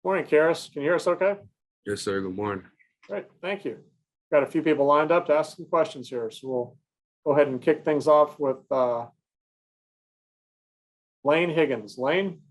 Morning, Kearis. Can you hear us okay? Yes, sir. Good morning. Great, thank you. Got a few people lined up to ask some questions here, so we'll go ahead and kick things off with Lane Higgins. Lane?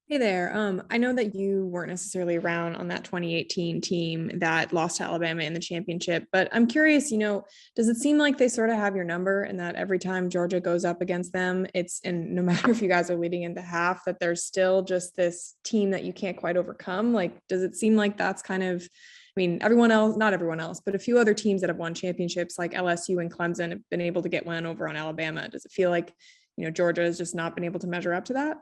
Hey there. I know that you weren't necessarily around on that 2018 team that lost to Alabama in the championship, but I'm curious, does it seem like they sort of have your number and that every time Georgia goes up against them, and no matter if you guys are leading into half, that there's still just this team that you can't quite overcome? Like, does it seem like that's kind of, everyone else, not everyone else, but a few other teams that have won championships like LSU and Clemson have been able to get one over on Alabama? Does it feel like, Georgia has just not been able to measure up to that?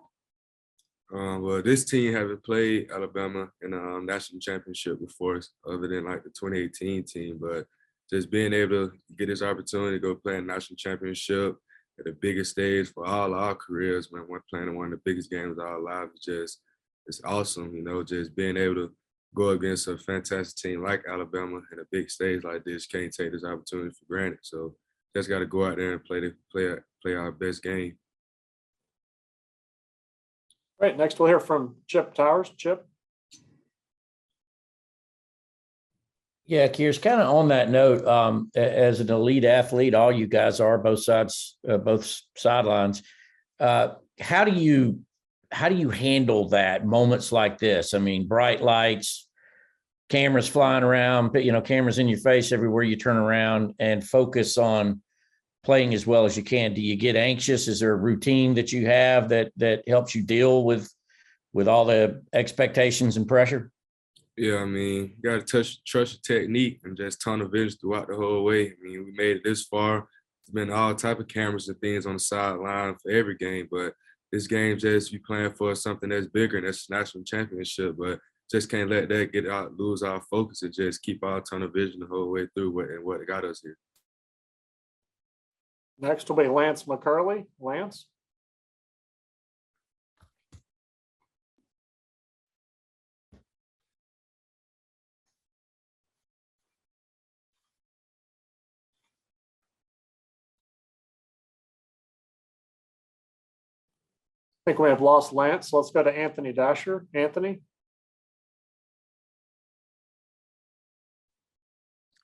Well, this team haven't played Alabama in a national championship before, other than like the 2018 team. But just being able to get this opportunity to go play a national championship at the biggest stage for all our careers, when we're playing in one of the biggest games of our lives, it's awesome. Just being able to go against a fantastic team like Alabama at a big stage like this, can't take this opportunity for granted. So just got to go out there and play our best game. Great, next we'll hear from Chip Towers. Chip? Yeah, Kearis, kind of on that note, as an elite athlete, all you guys are, both sides, both sidelines. How do you handle that, moments like this? Bright lights, cameras flying around, cameras in your face everywhere you turn around, and focus on playing as well as you can. Do you get anxious? Is there a routine that you have that helps you deal with all the expectations and pressure? Yeah, you got to trust your technique and just tunnel vision throughout the whole way. We made it this far. There's been all type of cameras and things on the sideline for every game, but this game just you playing for something that's bigger, and that's national championship. But just can't let that lose our focus, and just keep our tunnel vision the whole way through what got us here. Next will be Lance McCurley. Lance? I think we have lost Lance. Let's go to Anthony Dasher. Anthony?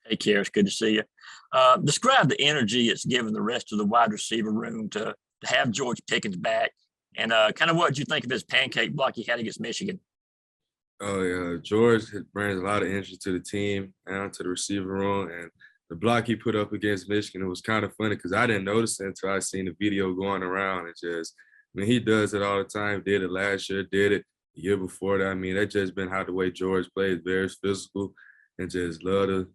Hey, Kearis, good to see you. Describe the energy it's given the rest of the wide receiver room to have George Pickens back, and kind of what did you think of his pancake block he had against Michigan? Oh, yeah. George brings a lot of energy to the team and to the receiver room. And the block he put up against Michigan, it was kind of funny because I didn't notice it until I seen the video going around. He does it all the time. Did it last year, did it the year before that. That's just been how the way George plays, very physical, and just love to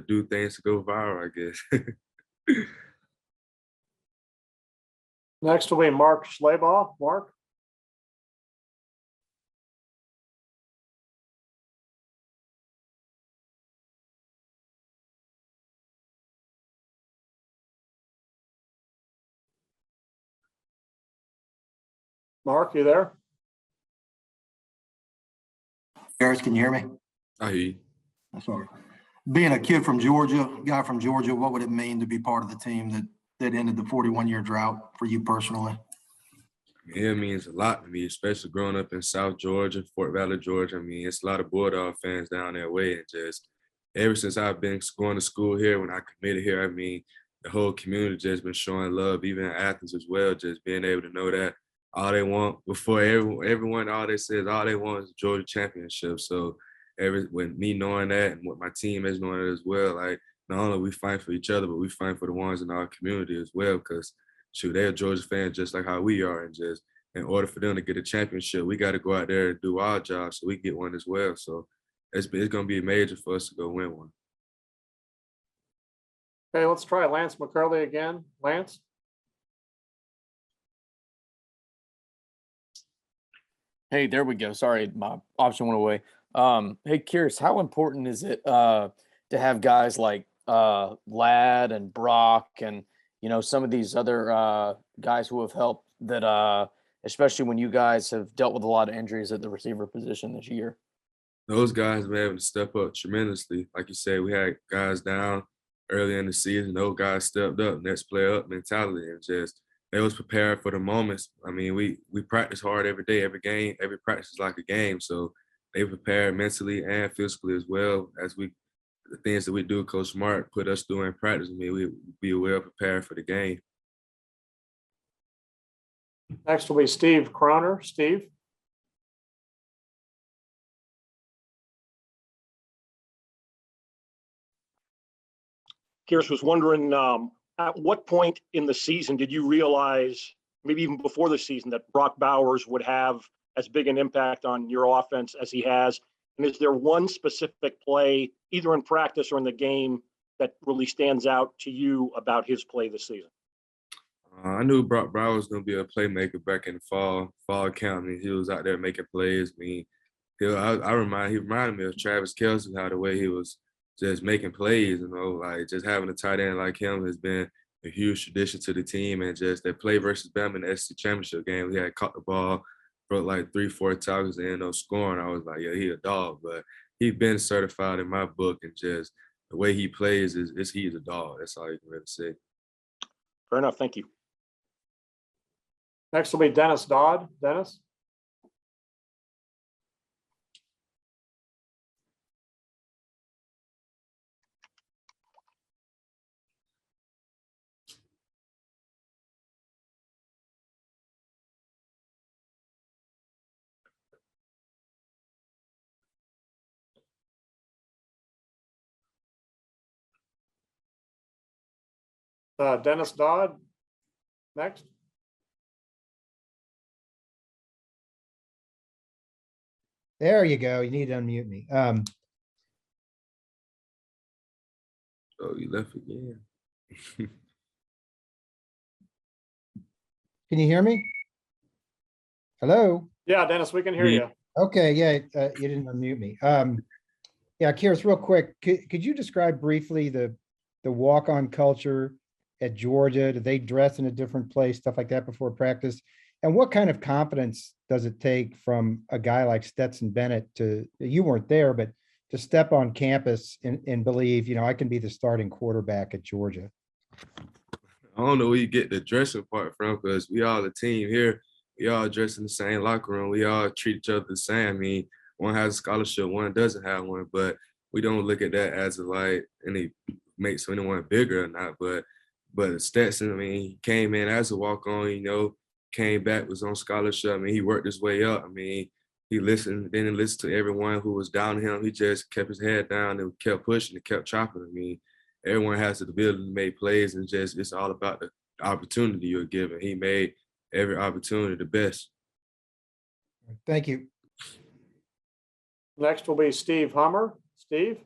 do things to go viral, I guess. Next will be Mark Schleybaugh. Mark? Mark, you there? Kearis, can you hear me? I hear you. Sorry. Being a kid from Georgia, guy from Georgia, what would it mean to be part of the team that ended the 41-year drought for you personally? It means a lot to me, especially growing up in South Georgia, Fort Valley, Georgia. It's a lot of Bulldog fans down that way. And just ever since I've been going to school here, when I committed here, the whole community just been showing love, even in Athens as well, just being able to know that all they want before everyone, all they say is all they want is Georgia championship. So with me knowing that and what my team is knowing it as well, like not only we fight for each other, but we fight for the ones in our community as well, because they're Georgia fans just like how we are. And just in order for them to get a championship, we got to go out there and do our job so we get one as well. So it's going to be major for us to go win one. Okay, let's try Lance McCurley again. Lance? Hey, there we go. Sorry, my option went away. Hey, Kearis, how important is it to have guys like Ladd and Brock and, some of these other guys who have helped that, especially when you guys have dealt with a lot of injuries at the receiver position this year? Those guys have been able to step up tremendously. Like you said, we had guys down early in the season. Those guys stepped up, next player up mentality, and just they was prepared for the moments. I mean, we practice hard every day, every game, every practice is like a game. So they prepared mentally and physically as well as the things that we do. Coach Smart put us through in practice. I mean, we be well prepared for the game. Next will be Steve Croner. Steve? Kearis was wondering, at what point in the season did you realize, maybe even before the season, that Brock Bowers would have as big an impact on your offense as he has? And is there one specific play, either in practice or in the game, that really stands out to you about his play this season? I knew Brock Brown was going to be a playmaker back in the fall camp. I mean, he was out there making plays. I mean, he reminded me of Travis Kelce, how the way he was just making plays, you know, like just having a tight end like him has been a huge tradition to the team. And just that play versus Bama in the SEC championship game, he had caught the ball, broke like 3-4 tackles and ended up scoring. I was like, yeah, he a dog. But he's been certified in my book, and just the way he plays is he's a dog. That's all you can really say. Fair enough. Thank you. Next will be Dennis Dodd. Dennis? Dennis Dodd, next. There you go. You need to unmute me. Oh, you left again. Can you hear me? Hello? Yeah, Dennis, we can hear you. Okay, yeah, you didn't unmute me. Yeah, Kearis, real quick, could you describe briefly the walk-on culture at Georgia? Do they dress in a different place, stuff like that before practice? And what kind of confidence does it take from a guy like Stetson Bennett you weren't there, but to step on campus and believe, I can be the starting quarterback at Georgia? I don't know where you get the dressing part from, because we all a team here. We all dress in the same locker room. We all treat each other the same. I mean, one has a scholarship, one doesn't have one, but we don't look at that as any makes anyone bigger or not. But Stetson, I mean, he came in as a walk-on, came back, was on scholarship. I mean, he worked his way up. I mean, he didn't listen to everyone who was down him. He just kept his head down and kept pushing and kept chopping. I mean, everyone has the ability to make plays, and just it's all about the opportunity you're given. He made every opportunity the best. Thank you. Next will be Steve Hummer. Steve?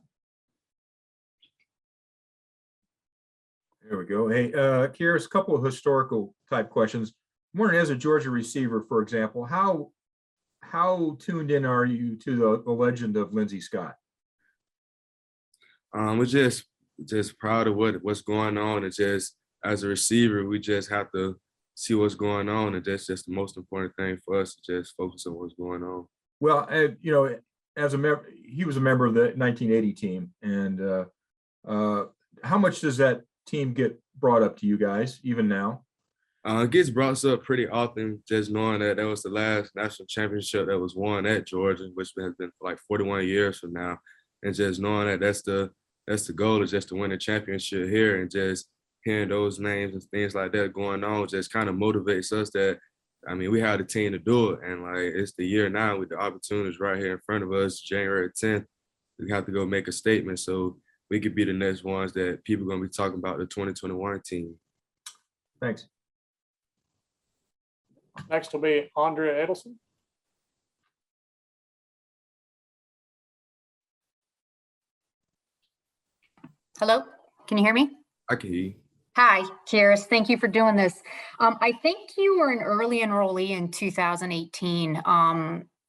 There we go. Hey, Kearis, a couple of historical type questions. I'm wondering, as a Georgia receiver, for example, how tuned in are you to the legend of Lindsey Scott? We're just proud of what's going on. And just as a receiver, we just have to see what's going on, and that's just the most important thing for us, to just focus on what's going on. Well, as a member, he was a member of the 1980 team, and how much does that team get brought up to you guys even now? It gets brought up pretty often, just knowing that was the last national championship that was won at Georgia, which has been for like 41 years from now, and just knowing that that's the goal, is just to win a championship here, and just hearing those names and things like that going on just kind of motivates us that, I mean, we have the team to do it. And like, it's the year now with the opportunities right here in front of us, January 10th, we have to go make a statement so we could be the next ones that people are going to be talking about, the 2021 team. Thanks. Next will be Andrea Adelson. Hello, can you hear me? I can hear you. Hi, Kearis. Thank you for doing this. I think you were an early enrollee in 2018.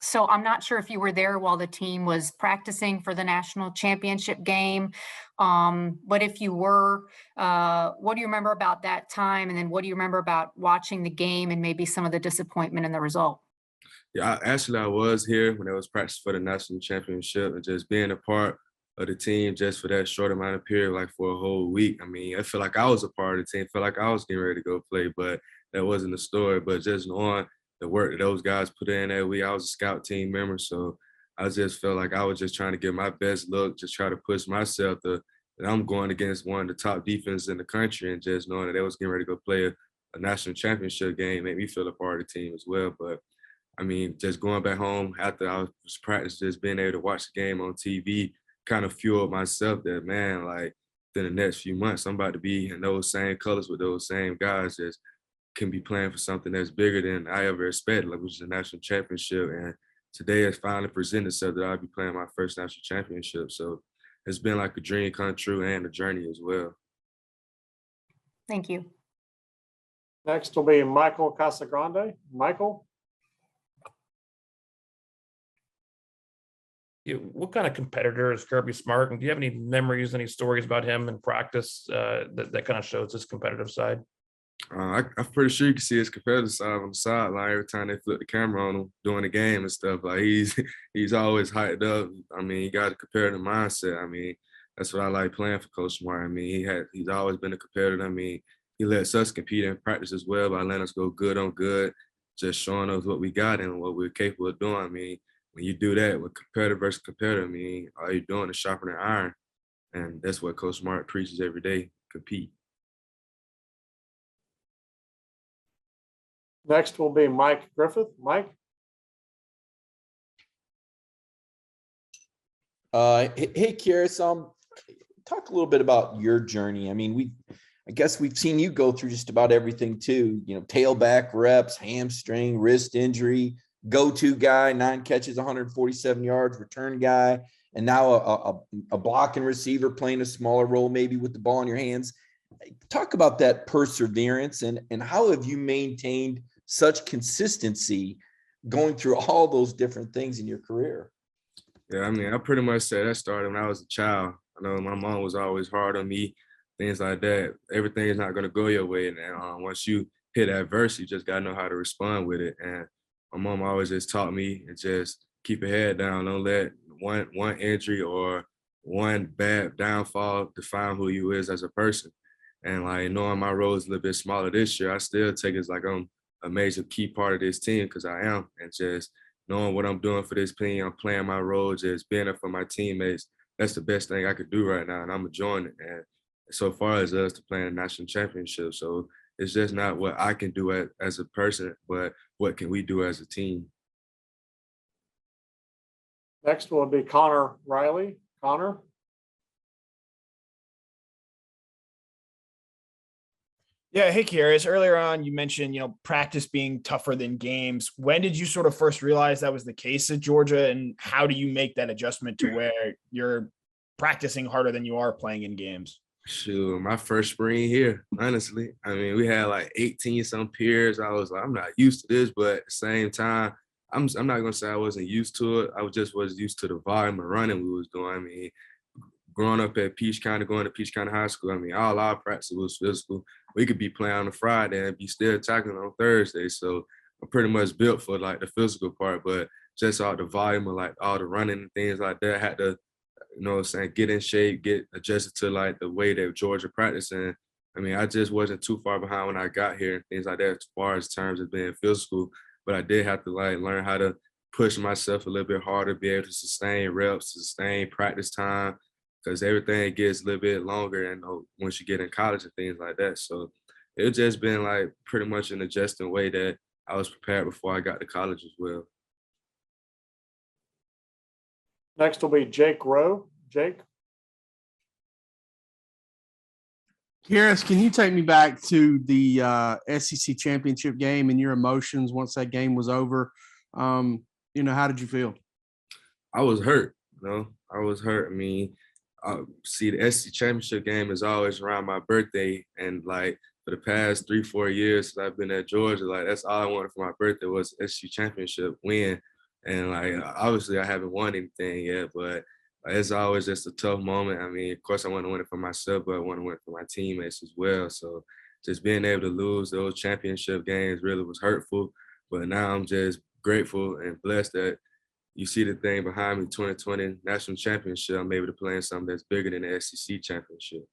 So I'm not sure if you were there while the team was practicing for the national championship game. But if you were, what do you remember about that time? And then what do you remember about watching the game and maybe some of the disappointment in the result? Yeah, I was here when it was practice for the national championship, and just being a part of the team just for that short amount of period, like for a whole week. I mean, I feel like I was a part of the team, feel like I was getting ready to go play, but that wasn't the story, but just knowing the work that those guys put in that week. I was a scout team member, so I just felt like I was just trying to get my best look, just try to push myself to that I'm going against one of the top defenses in the country, and just knowing that they was getting ready to go play a national championship game made me feel a part of the team as well. But I mean, just going back home after I was practicing, just being able to watch the game on TV kind of fueled myself that, man, like, in the next few months, I'm about to be in those same colors with those same guys that can be playing for something that's bigger than I ever expected, like, which is a national championship. And today has finally presented itself that I'll be playing my first national championship. So it's been like a dream come true and a journey as well. Thank you. Next will be Michael Casagrande. Michael? What kind of competitor is Kirby Smart? And do you have any memories, any stories about him in practice that kind of shows his competitive side? I'm pretty sure you can see his competitive side on the sideline every time they flip the camera on him during the game and stuff. Like, he's always hyped up. I mean, he got a competitive mindset. I mean, that's what I like playing for Coach Smart. I mean, he's always been a competitor. I mean, he lets us compete in practice as well by letting us go good on good, just showing us what we got and what we're capable of doing. I mean, when you do that with competitor versus competitor, I mean, all you're doing is sharpening iron. And that's what Coach Smart preaches every day, compete. Next will be Mike Griffith. Mike? Hey, Kearis, talk a little bit about your journey. I mean, I guess we've seen you go through just about everything too, tailback reps, hamstring, wrist injury, go-to guy, 9 catches, 147 yards, return guy, and now a blocking receiver playing a smaller role maybe with the ball in your hands. Talk about that perseverance and how have you maintained such consistency going through all those different things in your career? Yeah, I mean, I pretty much said that started when I was a child. I know my mom was always hard on me, things like that. Everything is not going to go your way. And once you hit adversity, you just got to know how to respond with it. And my mom always just taught me to just keep your head down. Don't let one injury or one bad downfall define who you is as a person. And like knowing my role is a little bit smaller this year, I still take it as like I'm a major key part of this team because I am. And just knowing what I'm doing for this team, I'm playing my role, just being there for my teammates. That's the best thing I could do right now, and I'm enjoying it. And so far as us to play in a national championship, so it's just not what I can do as a person, but what can we do as a team. Next will be Connor Riley. Connor? Yeah, hey, Kearis. Earlier on, you mentioned, practice being tougher than games. When did you sort of first realize that was the case at Georgia, and how do you make that adjustment to where you're practicing harder than you are playing in games? Sure, my first spring here, honestly. I mean, we had like 18 some peers. I was like, I'm not used to this, but at the same time, I'm not gonna say I wasn't used to it. I was used to the volume of running we was doing. I mean, growing up at Peach County, going to Peach County High School, I mean, all our practice was physical. We could be playing on a Friday and be still tackling on Thursday. So I'm pretty much built for like the physical part, but just all the volume of like all the running and things like that, I had to, get in shape, get adjusted to like the way that Georgia practicing. I mean, I just wasn't too far behind when I got here and things like that as far as terms of being physical, but I did have to like learn how to push myself a little bit harder, be able to sustain reps, sustain practice time, because everything gets a little bit longer and once you get in college and things like that. So it's just been like pretty much an adjusting way that I was prepared before I got to college as well. Next will be Jake Rowe. Jake? Kearis, can you take me back to the SEC championship game and your emotions once that game was over? How did you feel? I was hurt, I was hurt. I mean, see, the SEC championship game is always around my birthday, and like for the past 3-4 years since I've been at Georgia, like that's all I wanted for my birthday was SEC championship win. And like obviously I haven't won anything yet, but it's always just a tough moment. I mean, of course I want to win it for myself, but I want to win it for my teammates as well. So just being able to lose those championship games really was hurtful. But now I'm just grateful and blessed that you see the thing behind me, 2020 national championship. I'm able to play in something that's bigger than the SEC championship.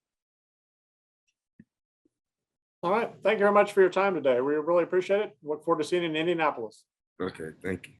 All right. Thank you very much for your time today. We really appreciate it. Look forward to seeing you in Indianapolis. Okay, thank you.